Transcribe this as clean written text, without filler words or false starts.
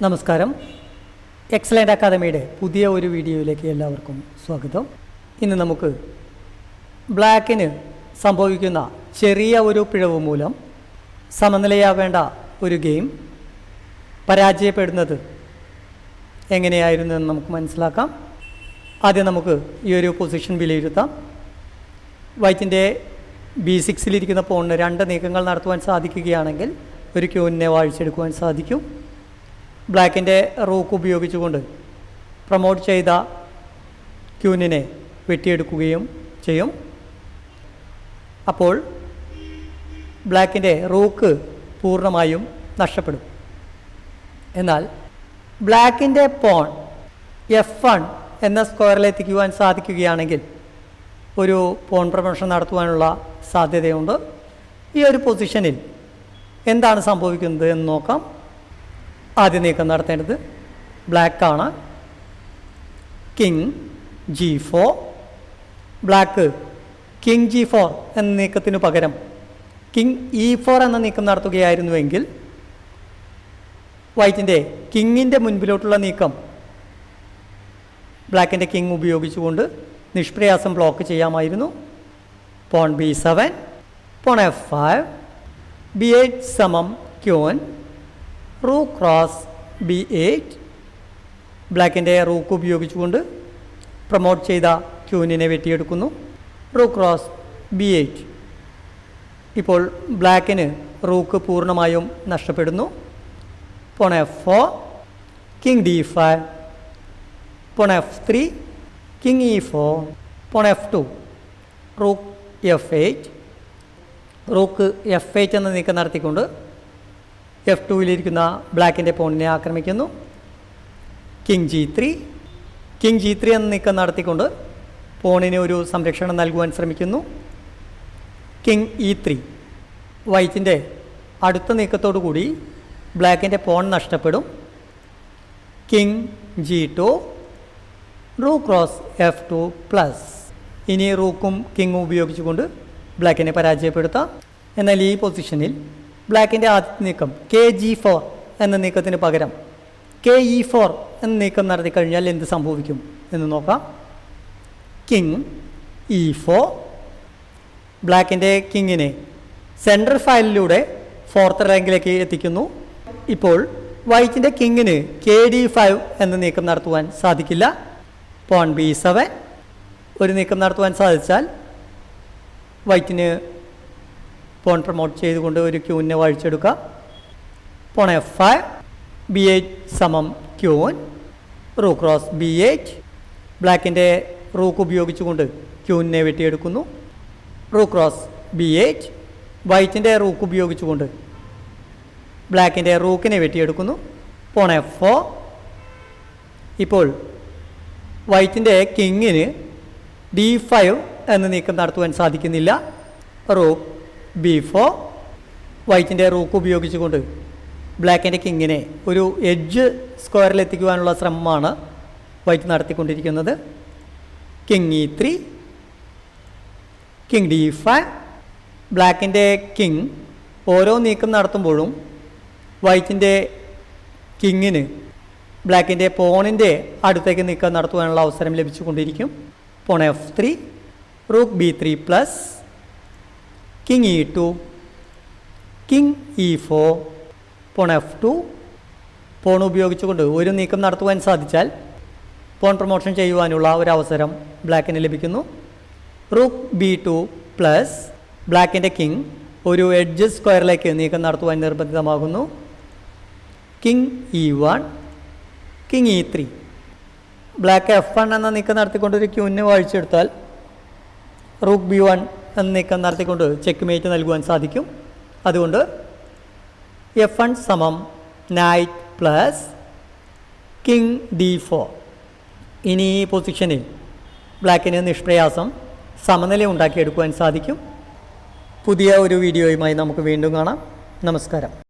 നമസ്കാരം. എക്സലൻ്റ് അക്കാദമിയുടെ പുതിയ ഒരു വീഡിയോയിലേക്ക് എല്ലാവർക്കും സ്വാഗതം. ഇന്ന് നമുക്ക് ബ്ലാക്കിന് സംഭവിക്കുന്ന ചെറിയ ഒരു പിഴവ് മൂലം സമനിലയാവേണ്ട ഒരു ഗെയിം പരാജയപ്പെടുന്നത് എങ്ങനെയായിരുന്നു എന്ന് നമുക്ക് മനസ്സിലാക്കാം. ആദ്യം നമുക്ക് ഈ ഒരു പൊസിഷൻ വിലയിരുത്താം. വൈറ്റിൻ്റെ B6-ലിരിക്കുന്ന പോണിന് 2 നീക്കങ്ങൾ നടത്തുവാൻ സാധിക്കുകയാണെങ്കിൽ ഒരു ക്യൂവിനെ വാഴിച്ചെടുക്കുവാൻ സാധിക്കും. ബ്ലാക്കിൻ്റെ റൂക്ക് ഉപയോഗിച്ചുകൊണ്ട് പ്രൊമോട്ട് ചെയ്ത ക്യൂനിനെ വെട്ടിയെടുക്കുകയും ചെയ്യും. അപ്പോൾ ബ്ലാക്കിൻ്റെ റൂക്ക് പൂർണ്ണമായും നഷ്ടപ്പെടും. എന്നാൽ ബ്ലാക്കിൻ്റെ പോൺ F1 എന്ന സ്ക്വയറിലെത്തിക്കുവാൻ സാധിക്കുകയാണെങ്കിൽ ഒരു പോൺ പ്രൊമോഷൻ നടത്തുവാനുള്ള സാധ്യതയുണ്ട്. ഈ ഒരു പൊസിഷനിൽ എന്താണ് സംഭവിക്കുന്നത് എന്ന് നോക്കാം. ആദ്യ നീക്കം നടത്തേണ്ടത് ബ്ലാക്കാണ്. King G4. Black king G4 എന്ന നീക്കത്തിനു പകരം കിങ് E4 എന്ന നീക്കം നടത്തുകയായിരുന്നുവെങ്കിൽ വൈറ്റിൻ്റെ കിങ്ങിൻ്റെ മുൻപിലോട്ടുള്ള നീക്കം ബ്ലാക്കിൻ്റെ കിങ് ഉപയോഗിച്ചുകൊണ്ട് നിഷ്പ്രയാസം ബ്ലോക്ക് ചെയ്യാമായിരുന്നു. Porn B7, porn F5, B8 സമം ക്യൂൻ, റൂക്ക് ക്രോസ് B8. ബ്ലാക്കിൻ്റെ റൂക്ക് ഉപയോഗിച്ചുകൊണ്ട് പ്രൊമോട്ട് ചെയ്ത ക്യൂനിനെ വെട്ടിയെടുക്കുന്നു. Rook cross B8. ഇപ്പോൾ ബ്ലാക്കിന് റൂക്ക് പൂർണ്ണമായും നഷ്ടപ്പെടുന്നു. Pawn F4, king D5, pawn F3, king E4, pawn F2, rook F8. Rook F8 എന്ന നീക്കം നടത്തിക്കൊണ്ട് F2-ലിരിക്കുന്ന ബ്ലാക്കിൻ്റെ പോണിനെ ആക്രമിക്കുന്നു. King G3. കിങ് G3 എന്ന നീക്കം നടത്തിക്കൊണ്ട് പോണിന് ഒരു സംരക്ഷണം നൽകുവാൻ ശ്രമിക്കുന്നു. King E3. വൈറ്റിൻ്റെ അടുത്ത നീക്കത്തോടു കൂടി ബ്ലാക്കിൻ്റെ പോൺ നഷ്ടപ്പെടും. King G2, rook cross F2 plus. ഇനി റൂക്കും കിങ്ങും ഉപയോഗിച്ചുകൊണ്ട് ബ്ലാക്കിനെ പരാജയപ്പെടുത്താം. എന്നാൽ ഈ പൊസിഷനിൽ ബ്ലാക്കിൻ്റെ ആദ്യ നീക്കം KG4 എന്ന നീക്കത്തിന് പകരം KE4 എന്ന നീക്കം നടത്തി കഴിഞ്ഞാൽ എന്ത് സംഭവിക്കും എന്ന് നോക്കാം. King E4. ബ്ലാക്കിൻ്റെ കിങ്ങിനെ സെൻട്രൽ ഫയലിലൂടെ 4th റാങ്കിലേക്ക് എത്തിക്കുന്നു. ഇപ്പോൾ വൈറ്റിൻ്റെ കിങ്ങിന് KD5 എന്ന നീക്കം നടത്തുവാൻ സാധിക്കില്ല. Porn B7. ഒരു നീക്കം നടത്തുവാൻ സാധിച്ചാൽ വൈറ്റിന് പോൺ പ്രൊമോട്ട് ചെയ്തുകൊണ്ട് ഒരു ക്യൂവിനെ വാഴിച്ചെടുക്കുക. പോൺ F5, B8 സമം ക്യൂൻ, റൂക്ക് ക്രോസ് B8. ബ്ലാക്കിൻ്റെ റൂക്ക് ഉപയോഗിച്ചുകൊണ്ട് ക്യൂവിനെ വെട്ടിയെടുക്കുന്നു. Rook cross B8. വൈറ്റിൻ്റെ റൂക്ക് ഉപയോഗിച്ചുകൊണ്ട് ബ്ലാക്കിൻ്റെ റൂക്കിനെ വെട്ടിയെടുക്കുന്നു. Porn F4. ഇപ്പോൾ വൈറ്റിൻ്റെ കിങ്ങിന് D5 എന്ന നീക്കം നടത്തുവാൻ സാധിക്കുന്നില്ല. Rook B4. വൈറ്റിൻ്റെ റൂക്ക് ഉപയോഗിച്ചുകൊണ്ട് ബ്ലാക്കിൻ്റെ കിങ്ങിനെ ഒരു എഡ്ജ് സ്ക്വയറിലെത്തിക്കുവാനുള്ള ശ്രമമാണ് വൈറ്റ് നടത്തിക്കൊണ്ടിരിക്കുന്നത്. King E3, king D5. ബ്ലാക്കിൻ്റെ king ഓരോ നീക്കം നടത്തുമ്പോഴും വൈറ്റിൻ്റെ കിങ്ങിന് ബ്ലാക്കിൻ്റെ പോണിൻ്റെ അടുത്തേക്ക് നീക്കം നടത്തുവാനുള്ള അവസരം ലഭിച്ചുകൊണ്ടിരിക്കും. Pawn F3, rook B3 plus, king E2, king E4, pawn F2. Pawn ഉപയോഗിച്ചുകൊണ്ട് ഒരു നീക്കം നടത്തുവാൻ സാധിച്ചാൽ പോൺ പ്രൊമോഷൻ ചെയ്യുവാനുള്ള ഒരു അവസരം ബ്ലാക്കിന് ലഭിക്കുന്നു. Rook B2 plus. ബ്ലാക്കിൻ്റെ കിങ് ഒരു എഡ്ജ് സ്ക്വയറിലേക്ക് നീക്കം നടത്തുവാൻ നിർബന്ധിതമാകുന്നു. King E1, king E3. Black F1 എന്ന നീക്കം നടത്തിക്കൊണ്ട് ഒരു ക്യൂവിനെ വാഴിച്ചെടുത്താൽ റൂക്ക് B1 എന്ന നീക്കം നടത്തിക്കൊണ്ട് ചെക്ക് മേറ്റ് നൽകുവാൻ സാധിക്കും. അതുകൊണ്ട് F1 സമം നൈറ്റ് പ്ലസ് കിങ് D4. ഇനി ഈ പൊസിഷനിൽ ബ്ലാക്കിന് നിഷ്പ്രയാസം സമനില ഉണ്ടാക്കിയെടുക്കുവാൻ സാധിക്കും. പുതിയ ഒരു വീഡിയോയുമായി നമുക്ക് വീണ്ടും കാണാം. നമസ്കാരം.